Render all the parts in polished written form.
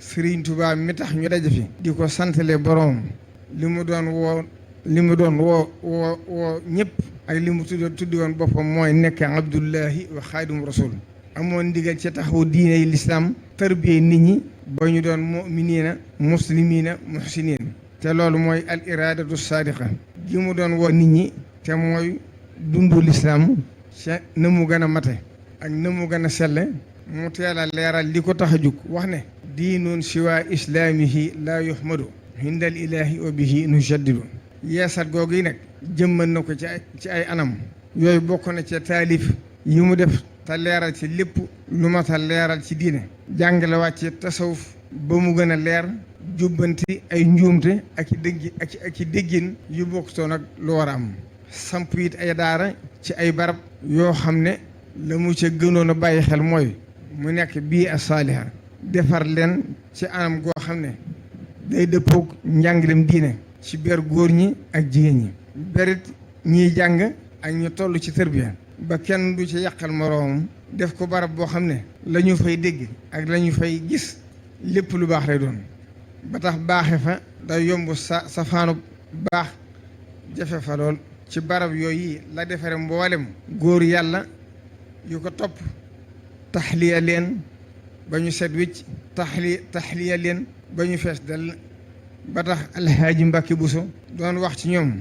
Sëriñ Tuubaa mi tax ñu daje fi di ko santale boroom li mu doon woo ñëpp ak li mu tuddi woon boppam mooy nekk abdullahi wa xaadimu rasul amoon ndigal ci taxawu diine lislaam tarbiyee nit ñi ba ñu doon mu'miniina muslimiina muhsiniin te loolu mooy al iraadatu saadiqa gi mu doon woo nit ñi te mooy dundu lislaam ca na mu gën a mate ak na mu gën a selle mu teel a leeral li ko tax a jug wax ne diinun siwa islaamihi laa yuhmadu hindal ilaahi wa bihi nujaddidu yeesal googu yi nag jëmmal na ko ci ay anam yooyu bokk na ci taalif yi mu def te leeral ci lépp lu ma ta leeral ci diine jàngale wàcce tasawuf ba mu gën a leer jubbanti ay njuumte ak i déggin yu bokkutoon ak lu war a am samp it ay daara ci ay barab yoo xam ne la mu ca gënoon a bàyyi xel mooy mu nekk bii a saaliha defar leen ci anam goo xam ne day dëppoog njàngalem diine ci ber góor ñi ak jigéen ñi berit ñiy jàng ak ñu toll ci tërbiya ba kenn du ci yàqal moroomam def ko barab boo xam ne la ñu fay dégg ak la ñu fay gis lépp lu baax lay doon ba tax baaxe fa day yomb safaanu baax jafe fa lool ci barab yooyu la defare mboolem góor yàlla yu ko topp taxliya leen ba ñu set wicc taxliya leen ba ñu fees dal ba tax alxaaji Mbàkke Buso doon wax ci ñoom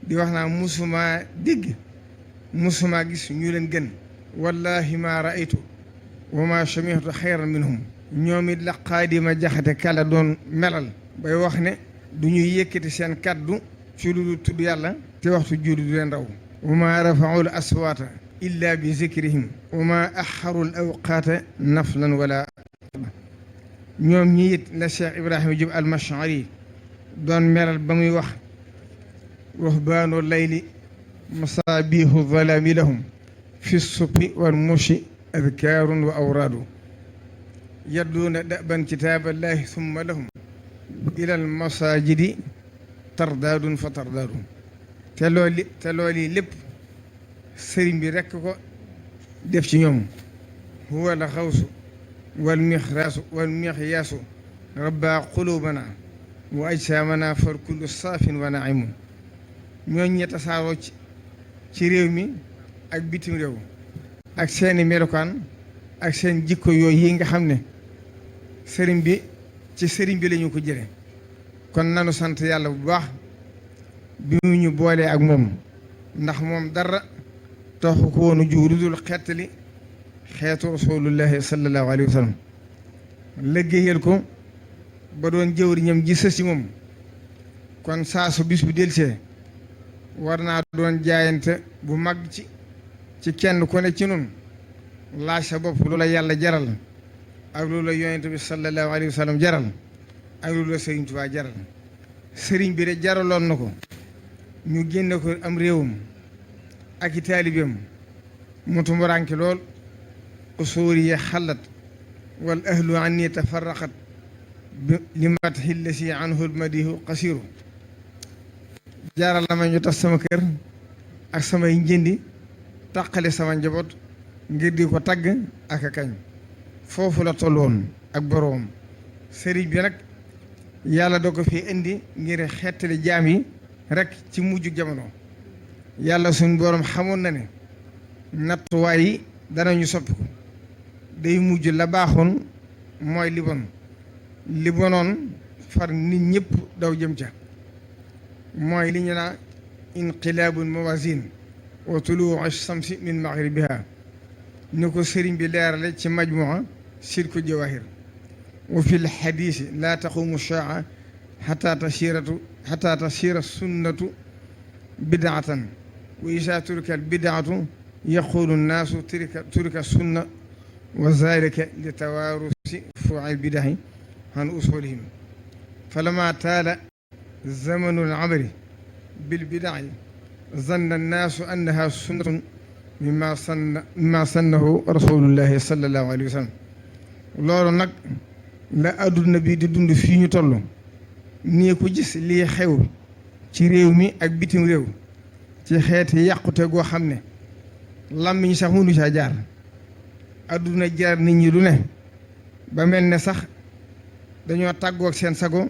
di wax naa musumaa dégg musumaa gis ñu leen gën wallahi ma raaytu wa ma samihtu xayran minhum ñoom it la Xaadima Jaxate Kala doon melal bay wax ne du ñuy yëkkati seen kaddu ci lu tudd yàlla te waxtu julli du leen raw wa ma rafaul aswaata illa bi zikrihim wa ma axarul awqaata naflan wala ñoom ñi it la Cheikh Ibrahima Diop al-Mash'ari doon melal ba muy wax ruhbaanu layli masaabihu zalaami lahum fi subhi wal mushi adkaarun wa awraadu yadluuna daban kitaaballahi summa lahum ilal masaajidi tardaadun fa tardaadun te loolu lépp sëriñ bi rekk ko def ci ñoom huwa la xawsu wal mixraasu wal mixyaasu rabbaa quluubana wa ajsaamana fal kullu saafin wa naimun ñooñ ñe tasaaroo ci réew mi ak bitim réew ak seeni melokaan ak seen jikko yooyu yi nga xam ne sëriñ bi ci sëriñ bi lañu ko jële kon nanu sant yàlla bu baax bi mu ñu boolee ak moom ndax moom dara taxu ko woonu ju lu dul xettali xeetu rasulullahi sallallahu alayhi wa sallam liggéeyal ko ba doon jëwriñam ji sës ci moom kon saa su bis bu delsee war naa doon jaayante bu mag ci kenn ku ne ci nun laaj sa bopp lu la yàlla jaral ak lu la yonent bi sallallahu alayhi wa sallam jaral ak lu la sëriñ Tuubaa jaral sëriñ bi de jaraloon na ko ñu génne ko am réewam ak i taalibeem mu tumuraanke lool usuuri ya xalat wal ahlu anni tafarraqat li matxi lasi anhu lmadihu qasiru jaaral na ma ñu tas sama kër ak samay njëndi taqale sama njaboot ngir di ko tagg ak a kañ foofu la tolloon ak boroom sëriñ bi nag yàlla doo ko fi indi ngir xettali jaam yi rek ci mujj jamono yàlla suñ boroom xamoon na ne nattuwaay yi danañu soppi ko day mujj la baaxoon mooy li bonoon far nit ñëpp daw jëm ca mooy li ñu naa inqilaabul mawazin wa tuluu ash-shamsi min maghribiha ni ko sëriñ bi leerale ci majmua silku jawahir wa fi lxadisi laa taqumu shaa xata tasira sunnatu bidaatan wa isa turika albidaatu yaqulu nnaasu turika sunna wa zalika li tawaarusi fuuci lbidahi an usulihim falama taala zamanu al-amali bilbidaci zanna annaasu annaha sunnatun mimma sannahu rasulullahi sallallahu alayhi wa sallam loolu nag la adduna bi di dund fii ñu toll nii ko gis lii xew ci réew mi ak bitim réew ci xeeti yàqute goo xam ne làmmiñ sax mënu caa jaar adduna jaar nit ñi lu ne ba mel ne sax dañoo tàggoog seen sago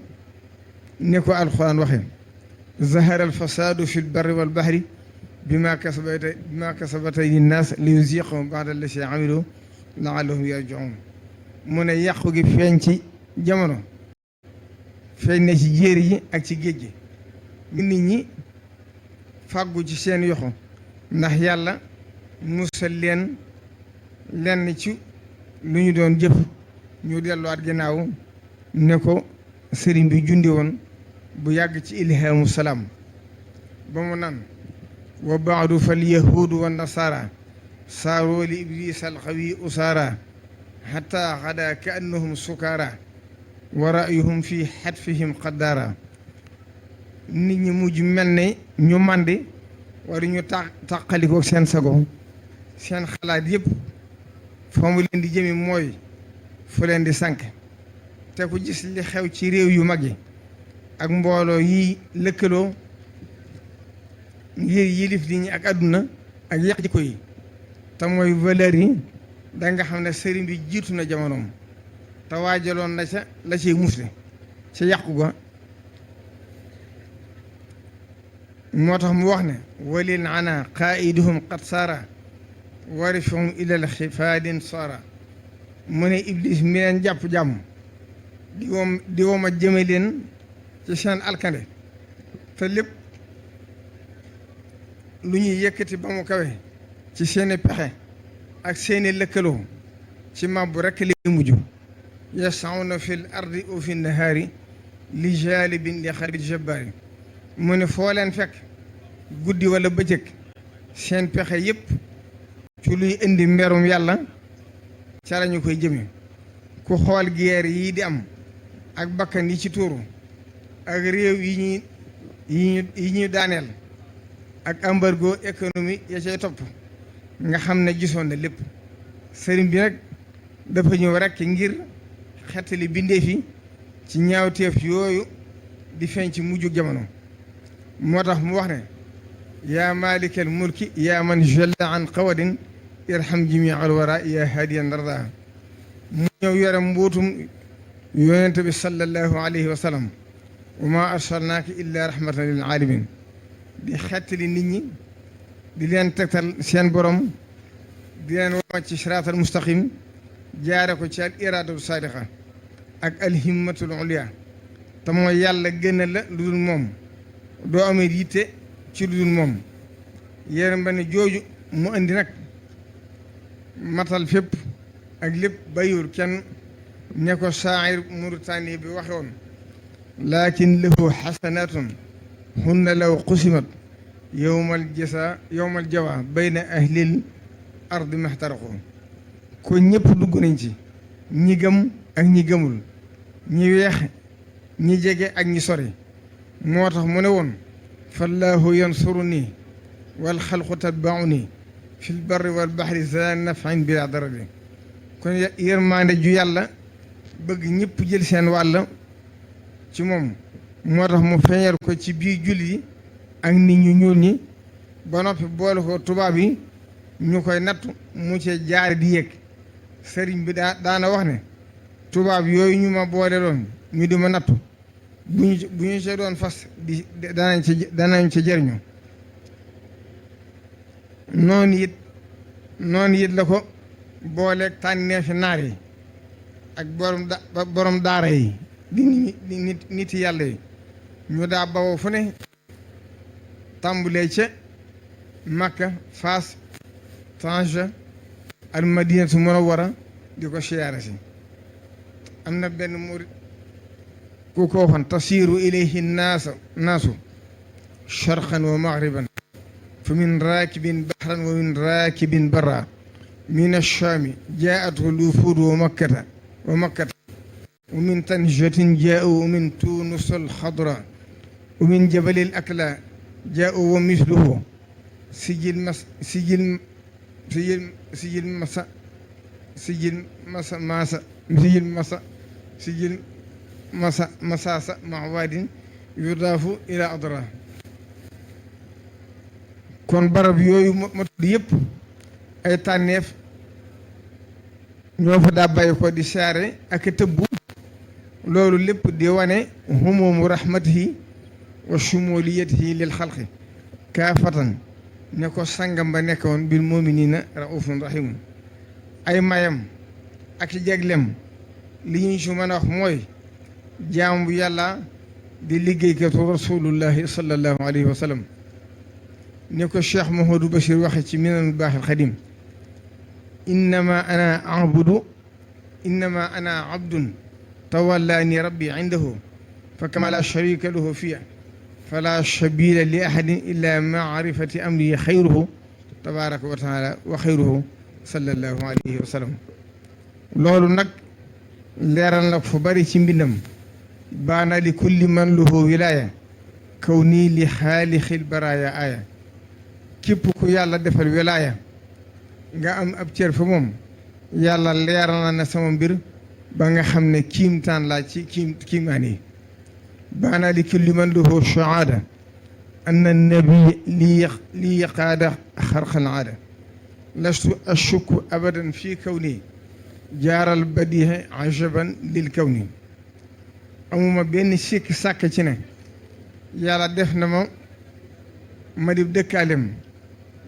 ni ko alxuraan waxe zahara al fasadu fi l barri wal bahri bima kasabata linnaas li yuziqahum ba'da allati amilu la'allahum yarji'un mu ne yàqu gi feeñ ci jamono feeñ na ci jéeri yi ak ci géej gi nit ñi fàggu ci seen yoxo ndax yàlla musal leen lenn ci lu ñu doon jëf ñu delluwaat ginnaaw ne ko sëriñ bi jundi woon bu yàgg ci ilhaamu salaam ba mu nan wa baadu fal yahuudu wa nasaara saaroo li iblis alxawi usaara xataa xadaa ka annahum sukaara wa ra'yuhum fi xatfihim xaddaara nit ñi mujj mel ne ñu màndi wala ñu tàqalikoo seen sago seen xalaat yëpp fa mu leen di jëmi mooy fu leen di sànk te ku gis li xew ci réew yu mag yi ak mbooloo yi lëkkaloo ngir yilif nit ñi ak àdduna ak yàq jikko yi te mooy valeur yi da nga xam ne sëriñ bi jiitu na jamonoom te waajaloon na ca la ciy musle ca yàqu ga moo tax mu wax ne walil ana qaiduhum qad saara warifahum ilal xifaadin saara mu ne iblis mi leen jàpp jàmm di woma jëme leen ci seen alkande te lépp lu ñuy yëkkati ba mu kawe ci seeni pexe ak seeni lëkkaloo ci màbbu rekk li mujj yasawna fil ardi wa fi nahaari li jaalibin li xarit jabbaari mu ne foo leen fekk guddi wala bëccëg seen pexe yëpp ci luy indi mberum yàlla ca lañu koy jëme ku xool guerre yi di am ak bakkan yi ci tuuru ak réew yi ñuy daaneel ak embargo économie ya cay topp nga xam ne gisoon na lépp sëriñ bi nag dafa ñëw rekk ngir xettali bindeef yi ci ñaawteef yooyu di feeñ ci mujju jamono moo tax mu wax ne yaa maalikal mulki yaa man jalla an qawadin irham jami al wara yaa hadiyan darda mu ñëw yore mbuutum yonente bi sallallahu alayhi wa sallam wa ma arsalnaaka illa rahmatan lil alamin di xettali nit ñi di leen tegtal seen borom di leen wama ci siraatal mustaqim jaare ko ci al iradatu sadiqa ak alhimmatul ulia te mooy yàlla gën la lu dul moom doo amee yitte ci lu dul moom yéram ba ne jooju mu indi nag matal fépp ak lépp bayul kenn ne ko shaa'ir Mauritanie bi waxe woon lakin lahu xasanatun hunna law qusimat yowmal jawa bayna ahlil ardi maxtaraqu ko ñëpp dugg nañ ci ñi gëm ak ñi gëmul ñi weex ñi jege ak ñi sori moo tax mu ne woon fallaahu yansuruni wal xalqu tatbauni fil barri wal baxri za nafin bila darari kon yërmaande ju yàlla bëgg ñëpp jël seen wàll ci moom moo tax mu feeñal ko ci biir julli yi ak nit ñu ñuul ñi ba noppi boole ko tubaab yi ñu koy nattu mu ci jaar di yëg sëriñ bi daana wax ne tubaab yooyu ñu ma boole loon ñu di ma nattu bu ñu ci doon fas di danañ ci jëriñu noonu it la ko booleeg tànneefi naar yi ak borom daara yi di nit yàlla yi ñu daa bawoo fu ne tàmbulee ca Makka Faas Tanja al Madinatu Munawwara di ko siyaare si am na benn murit ku ko waxoon tasiiru ilayhi naasu sharqan wa maghriban fa min raakibin bahran wa min raakibin barra min ash-shaami jaa'athu al-wufuud wa makkata wa min tanjatin jaa'u wa min tuunus al-xadra wa min jabali al-akla jaa'u wa misluhu sijil masaasa mahwadin yudaafu ila adra kon barab yooyu ma tudd yëpp ay tànneef ñoo fa daa bàyyi ko di saare ak tëbbu loolu lépp di wane humumu rahmatihi wa shumuliyatihi lil xalqi kaafatan ne ko sangam ba nekkoon bil muminina raufun rahimun ay mayam ak jaglem li ñu si mën a wax mooy jaam bu yàlla di liggéeykatu rasulullahi sallallahu alayhi wa sallam ni ko Cheikh Mouhamadou Bachir waxe ci minanul baaxil xadim innama ana abdun tawallaani rabbi indahu fa kama la sharika lahu fiya fala sabila li ahadin illa maarifati amri xayruhu tabaraka wa taala wa xayruhu sallallahu alayhi wa sallam loolu nag leeral na fu bari ci mbindam baana li kulli man lahu wilaya kaw nii li xaalixil baraaya aaya képp ku yàlla defal wilaya nga am ab cër fa moom yàlla leeral na sama mbir ba nga xam ne kiimtaan laa ci kiimaan yi baana li kulli man lahu shahaada anna nabi li yaqaada xarqal aada lastu ashukku abadan fii kawni jaaral badiha ajaban lil kawni amuma benn sikk sàkk ci ne yàlla def na ma di dëkkaalem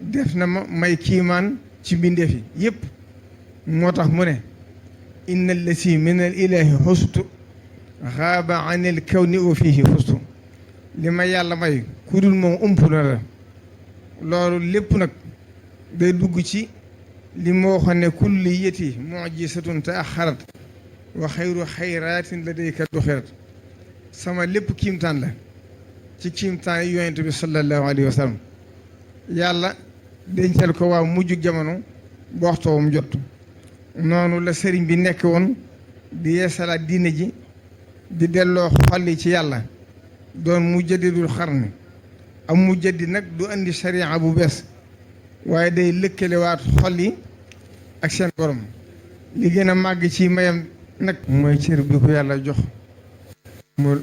def na ma may kiimaan ci mbindeef yi yëpp moo tax mu ne inna allasi min al ilahi xustu xaaba an il kawni wa fihi fustu li ma yàlla may ku dul moom ump na la loolu lépp nag day dugg ci li ma waxoon ne kulliyati mujisatun taaxarat wa xayru xayraatin ladayka duxirat sama lépp kiimtaan la ci kiimtaan yi yonent bi sallallahu alayhi wa sallam yàlla dencal ko waa mujj jamono bu waxtoowam jot noonu la sëriñ bi nekk woon di yeesalaat diine ji di delloo xolli ci yàlla doon mujaddidul xarni am mujaddid nag du andi sariya bu bees waaye day lëkkalewaat xol yi ak seen borom li gën a màgg ci mayam nag mooy cër bi ko yàlla jox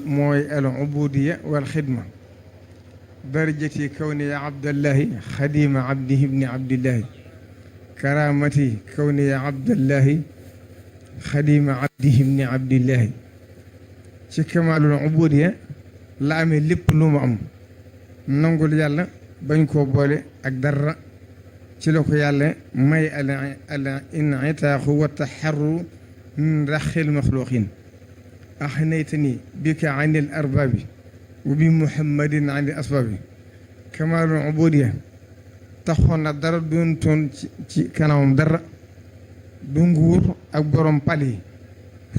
mooy al ubudiya wal xidma darajati kawni ya abdallahi xadima abdihi ibni abdillahi karamati kawni ya abdallahi xadima abdihi ibni abdillahi ci kamaalul ubudiya la amee lépp lu mu am nangul yàlla bañ koo boole ak dara ci la ko yàlla may al initaaxu wa taxarru min raxil maxluqin axnaytani bika an il arbaabi wa bi muhammadin an il asbaabi kamaalul ubudiya taxoon na dara doon toon ci kanamam dara du nguur ak borom pal yi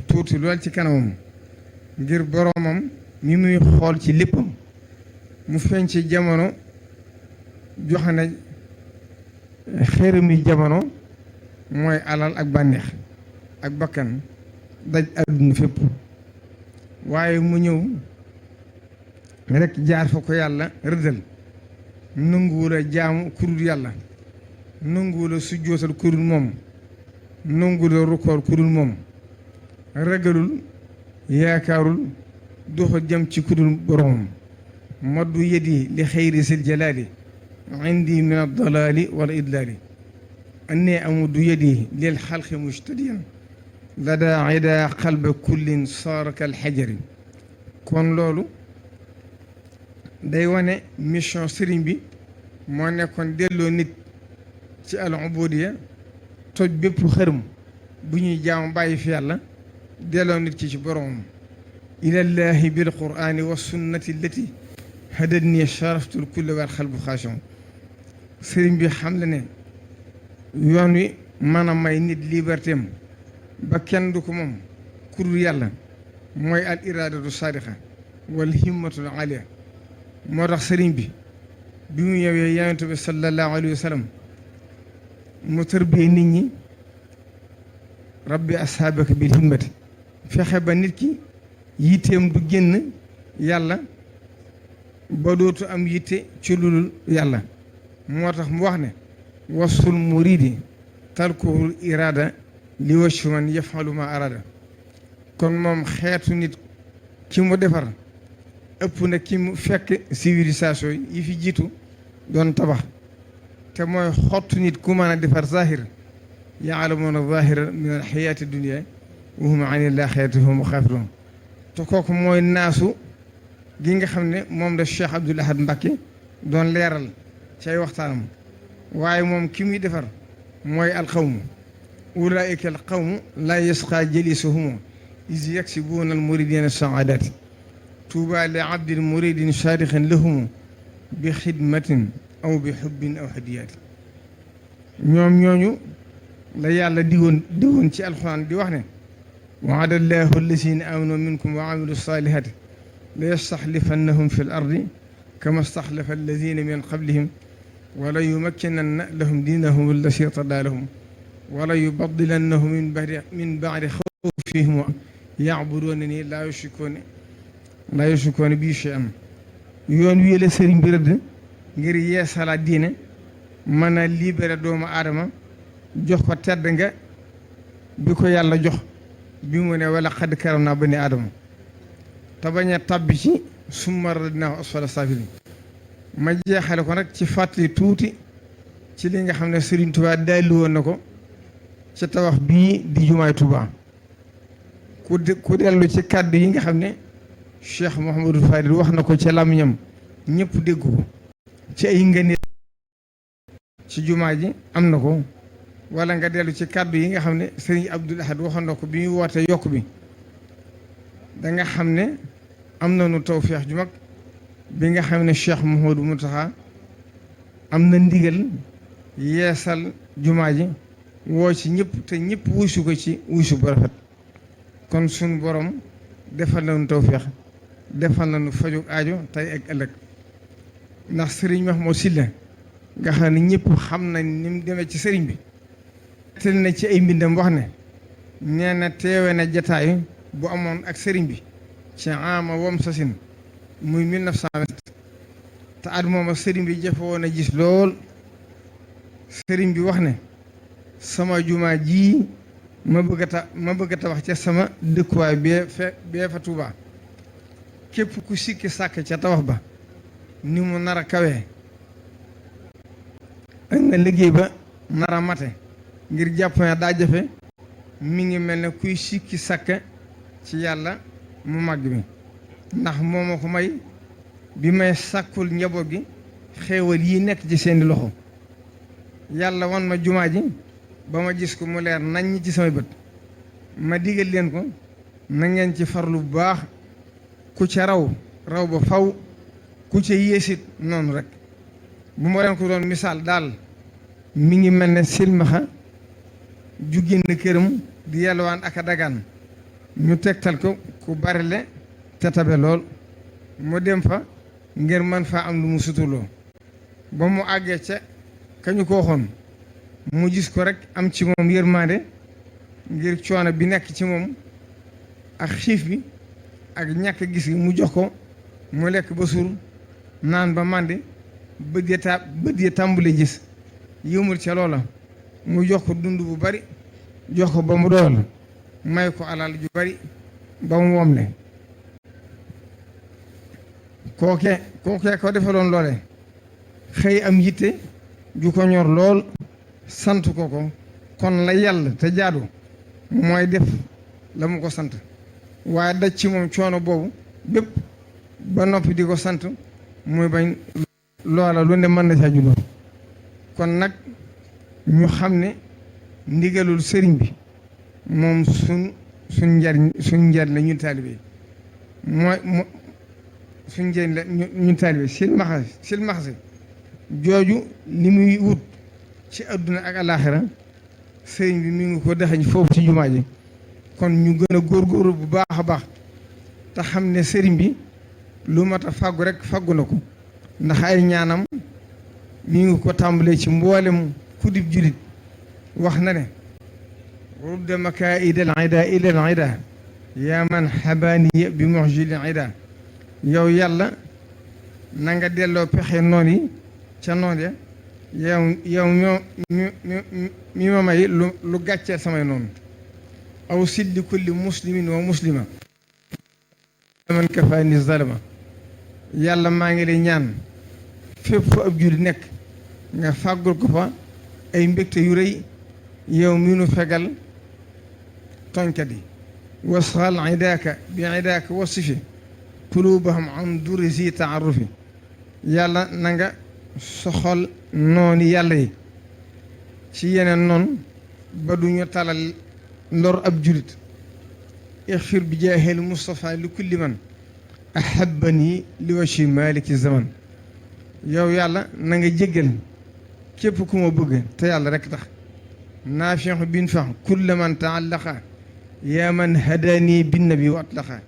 tuuti lool ci kanamam ngir boromam mi muy xool ci léppam mu feeñ ci jamono joxe na xërëmi jamono mooy alal ak bànneex ak bakkan daj àdduna fépp waaye mu ñëw rek jaar fa ko yàlla rëddal nanguwul a jaamu kurul yàlla nanguwul a sujjootal kurul moom nanguwul a rukkoor kurul moom ragalul yaakaarul doxa jëm ci kurul boromam maddu yedi li xayri sil jalaali indi min addalaali wal idlaali annee amudu yedi lil xalqi mujtadiyan lada ida qalba kullin saara kal xajari kon loolu day wane mission sëriñ bi moo nekkoon delloo nit ci al ubudiya toj bépp xërëm bu ñuy jaam bàyyi fi yàlla delloo nit ci boromam ilallahi bil qur'ani wa sunnati allati hadadni sharaftul kulli wal xalbu xaashon sëriñ bi xam la ne yoon wi mën a may nit liberté am ba kenn du ko moom kurul yàlla mooy al iradatu sadiqa wal himmatul aliya moo tax sëriñ bi mu ñëwee yonent bi sallallahu alayhi wa sallam mu tërbiyee nit ñi rabbi ashaabaka bil himmati fexe ba nit ki yitteem du génn yàlla ba dootu am yitte ci lulul yàlla moo tax mu wax ne wasul muridi tarkuhul irada li waccu man yafalu ma arada kon moom xeetu nit ki mu defar ëpp na ki mu fekk civilisation yi fi jiitu doon tabax te mooy xottu nit ku mën a defar zahir yaalamuuna zahira min al xayaati dunia wa hum an il axirati hum xaafiruun te kooku mooy naasu gi nga xam ne moom la Cheikh Abdoul Ahad Mbacké doon leeral ci ay waxtaanam waaye moom ki muy defar mooy alqawmu ulaa'ika alqawmu laa yasqaa jalisuhum iz yaksibuuna almuridina saadaati tuuba li abdin muridin saadixin lahum bi xidmatin aw bi xubbin aw hadiyaati ñoom ñooñu la yàlla digoon ci alxuraan di wax ne wa'ada allahu allazina amanu minkum wa amilu salihati la yastaxlifannahum fi l ardi kama staxlafa allazina min qablihim wala yumakkinanna lahum diinahum allati irtadaa lahum wala yubaddilannahum min ba'di xawfihim ya'buduunani laa yushrikuuna bii shay'an yoon wii la sëriñ bi rëdd ngir yeesalaat diine mën a libéré doomu aadama jox ko tedd nga bi ko yàlla jox bi mu ne wala xad karamnaa bani aadama te bañ a tàbbi ci summa radadnaahu asfala saafiliin ma jeexale ko nag ci fàttali tuuti ci li nga xam ne Serigne Touba dalli woon na ko ci tabax bii di jumaay Touba ku dellu ci kàddu yi nga xam ne Cheikh Mouhamadou Fadil wax na ko ci làmmiñam ñëpp dégg ko ci ay ngëneel ci jumaa ji am na ko wala nga dellu ci kàddu yi nga xam ne Serigne Abdoul Ahad waxoon na ko bi muy woote yokk bi da nga xam ne am nañu tawfeex ju mag bi nga xam ne Cheikh Mouhamadou Mountakha am na ndigal yeesal jumaa ji woo ci ñëpp te ñëpp wuusu ko ci wuusu bu rafet kon suñu borom defal nañu tawfeex defal nañu faju aajo tey ak ëllëg ndax Serigne Mahmoud Sylla nga xam ne ñëpp xam nañ ni mu demee ci sëriñ bi tel na ci ay mbindam wax ne nee na teewe na jataay bu amoon ak sëriñ bi ci ama wam sasin muy 1920 te at mooma sëriñ bi jafe woon a gis lool sëriñ bi wax ne sama jumaa ji ma bëgg a tabax ca sama dëkkuwaay bee fa Tuubaa képp ku sikki sàkk ca tabax ba ni mu nar a kawee ak na liggéey ba nar a mate ngir jàpp ne daa jafe mi ngi mel ne kuy sikki sàkk ci yàlla mu màgg mi ndax moo ma ko may bi may sàkkul njaboot gi xéewal yi nekk ci seeni loxo yàlla wan ma jumaa ji ba ma gis ko mu leer naññ ci samay bët ma digal leen ko na ngeen ci farlu bu baax ku ca raw ba faw ku ca yéesit noonu rek bu ma leen ko doon misaal daal mi ngi mel ne silmaxa ju génn këram di yalwaan ak a dagaan ñu tegtal ko ku bari le te tabe lool mu dem fa ngir man faa am lu mu suturloo ba mu àggee ca kañu ko waxoon mu gis ko rek am ci moom yërmande ngir coono bi nekk ci moom ak xiif bi ak ñàkk gis gi mu jox ko mu lekk ba suur naan ba màndi bët ya tàmbule gis yëmul ca loola mu jox ko dund bu bari jox ko ba mu doyal may ko alal ju bari ba mu womle kookee ko defaloon loole xëy am yitte ju ko ñor lool sant ko kon la yàlla te jaadu mooy def la mu ko sant waaye daj ci moom coono boobu bépp ba noppi di ko sant muy bañ loola lu ne mën na ca juddoo kon nag ñu xam ne ndigalul sëriñ bi moom suñ njariñ la ñun taalibe mooy suñ njariñ la ñun taalibe silmaxase jooju li muy wut ci adduna ak alaaxira sëriñ bi mi ngi ko dexañ foofu ci jumaa ji kon ñu gën a góorgóorlu bu baax a baax te xam ne sëriñ bi lu mat a fàggu rek fàggu na ko ndax ay ñaanam mi ngi ko tàmbalee ci mboolem kudib julit wax na ne rudda makaidal ida ilal ida yaa man xabaaniya bi muxjilil ida yow yàlla na nga delloo pexe noon yi ca noon ya yow mi ma may lu gàcceel samay noonu aw silli kulli muslimin wa muslima man kafaani zalama yàlla maa ngi lay ñaan fépp fa ab julli nekk nga fàggul ko fa ay mbégte yu rëy yow mi nu fegal tooñkat yi wasxal idaaka bi idaaka wasifi qulubahum an duri zi taarufi yàlla na nga soxal noonu yàlla yi ci yeneen noonu ba duñu talal lor ab julit ixfir bi jaahil Mustafa li kulli man ahabbani li washi maliki zaman yow yàlla na nga jéggal képp ku ma bëgg te yàlla rek tax naafi'u bin fax kulla man taallaqa yaa man hadani bin nabi wa atlaqa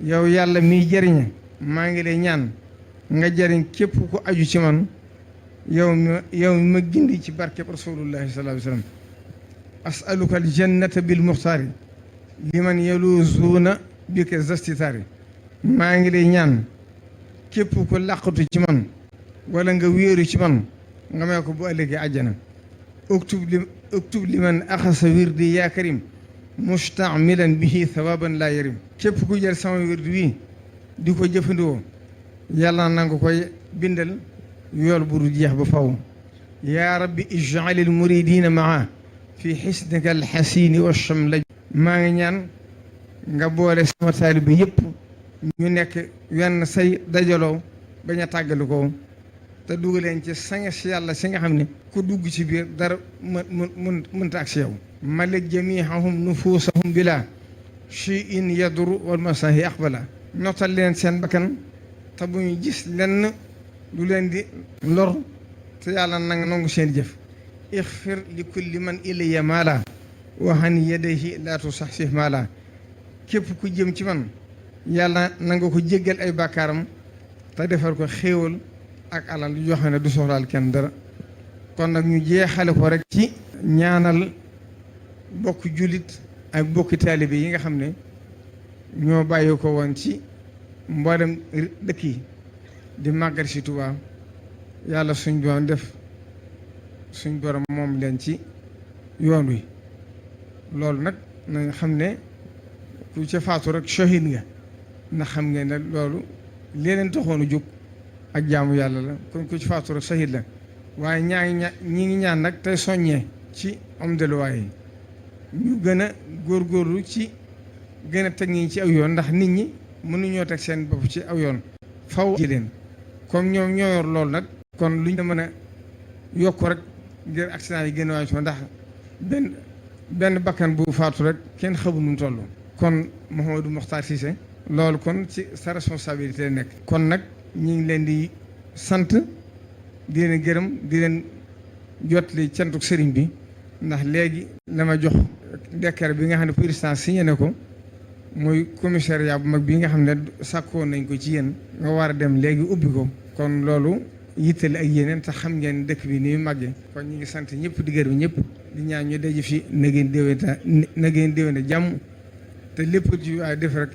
yow yàlla miy jëriñe maa ngi lay ñaan nga jëriñ képp ku aju ci man yow mi ma gindi ci barkeb rasulullahi sallallahu alayhi wa sallam asaluka aljannata bil muxtaari liman yaluzuuna bika zastitaari maa ngi lay ñaan képp ku làqatu ci man wala nga wéeru ci man nga may ko bu ëllëgee àjjana uktub liman axasa wirdi yaa karim mustamilan bihi thawaban laa yarim képp ku jël sama wirdi wi di ko jëfandikoo yàlla na nga koy bindal yool bu du jeex ba faw yaa rabbi ij'al al muridina maa fi xisnika al xasini wa chamlaj maa ngi ñaan nga boole sama taalibe yëpp ñu nekk wenn say dajaloo bañ a tàggali ko te dugg leen ci sanga si yàlla si nga xam ne ku dugg ci biir dara mënta ak si yow malik jamihahum nufusahum bila shay'in yadru wal masahi aqbala notal leen seen bakkan te bu ñu gis lenn lu leen di lor te yàlla nanga nangu seen jëf ixfir li kulli man ilayya maala waxan yadayhi laa tusaxsih maala képp ku jëm ci man yàlla nanga ko jéggal ay bàkkaaram te defal ko xéewal ak alal yoo xam ne du soxlaal kenn dara kon nag ñu jeexale ko rek ci ñaanal bokk jullit ak bokki taalibe yi nga xam ne ñoo bàyyi ko woon ci mboolem dëkk yi di màggal si Tuubaa yàlla suñ doon def suñ borom moom leen ci yoon wi loolu nag na nga xam ne ku ca faatu rek shahid nga ndax xam ngeen ne loolu leen taxoon a jóg ak jaamu yàlla la kon ku ci faatu rek shahid la waaye ñi ngi ñaan nag tey soññee ci am delluwaay yi ñu gën a góorgóorlu ci gën a teg ñi ci aw yoon ndax nit ñi mënuñoo teg seen bopp ci aw yoon faw ji leen comme ñoom ñoo yor loolu nag kon luñ mën a yokk rek ngir accident yi gën a wàññi ndax benn bakkan bu faatu rek kenn xamul nu mu toll kon Mouhamadou Mokhtar Cissé loolu kon ci sa responsabilité nekk kon nag ñu ngi leen di sant di leen gërëm di leen jotli cantuk sëriñ bi ndax léegi la ma jox décret bi nga xam ne président signé na ko muy commissariat bu mag bi nga xam ne sàkkoon nañ ko ci yéen nga war a dem léegi ubbi ko kon loolu yittale ak yeneen te xam ngeen dëkk bi ni mu màggee kon ñu ngi sant ñëpp di gërëm ñëpp di ñaan ñu daje fi na ngeen déwénte jàmm te lépp ci waaye def rek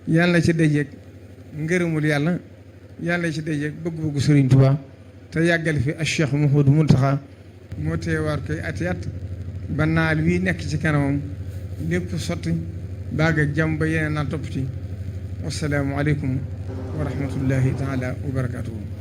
yàlla na ci dajeeg ngërëmul yàlla ci dajeeg bëgg-bëggu Sëriñ Tuubaa te yàggal fi ak Cheikh Mouhamadou Mountakha moo teewaat koy ati at ba naal wii nekk ci kanamam lépp sotti baag ak jàmm ba yeneen naa topp ci wasalaamu aleykum wa rahmatullahi taala wa barakatuhu